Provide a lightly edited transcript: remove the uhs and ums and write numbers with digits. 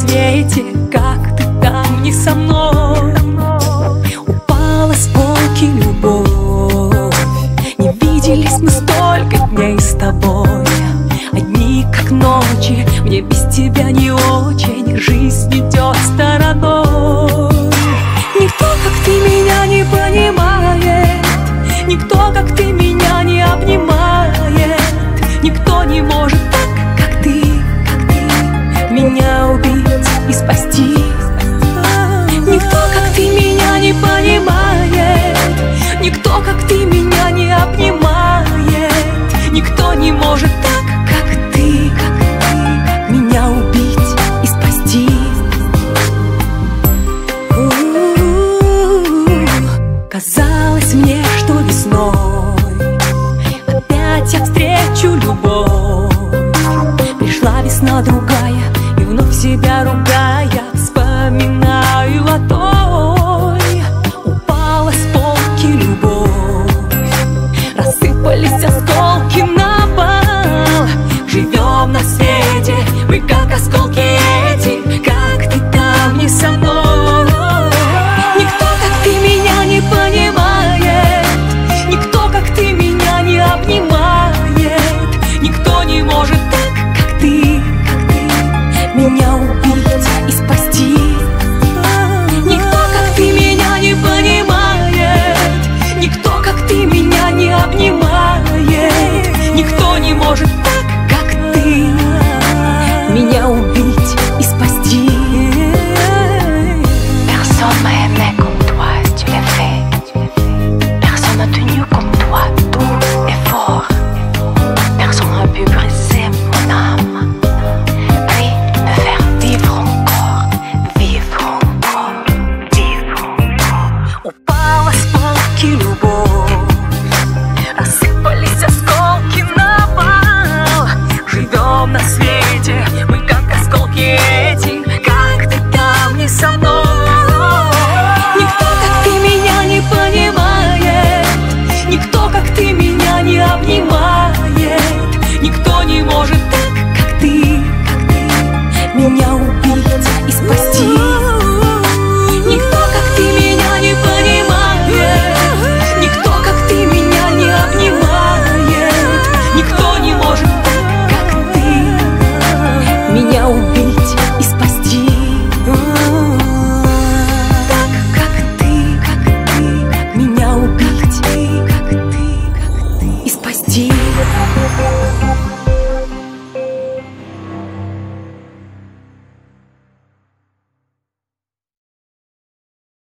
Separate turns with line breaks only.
свете, как ты там не со мной. Упала с полки любовь, не виделись мы столько дней с тобой. Одни как ночи, мне без тебя не очень, жизнь идет стороной. Никто, как ты, меня не понимает, никто, как ты, меня не обнимает. Никто не может так, как ты, меня убить и спасти. Никто, как ты, меня не понимает, никто, как ты, меня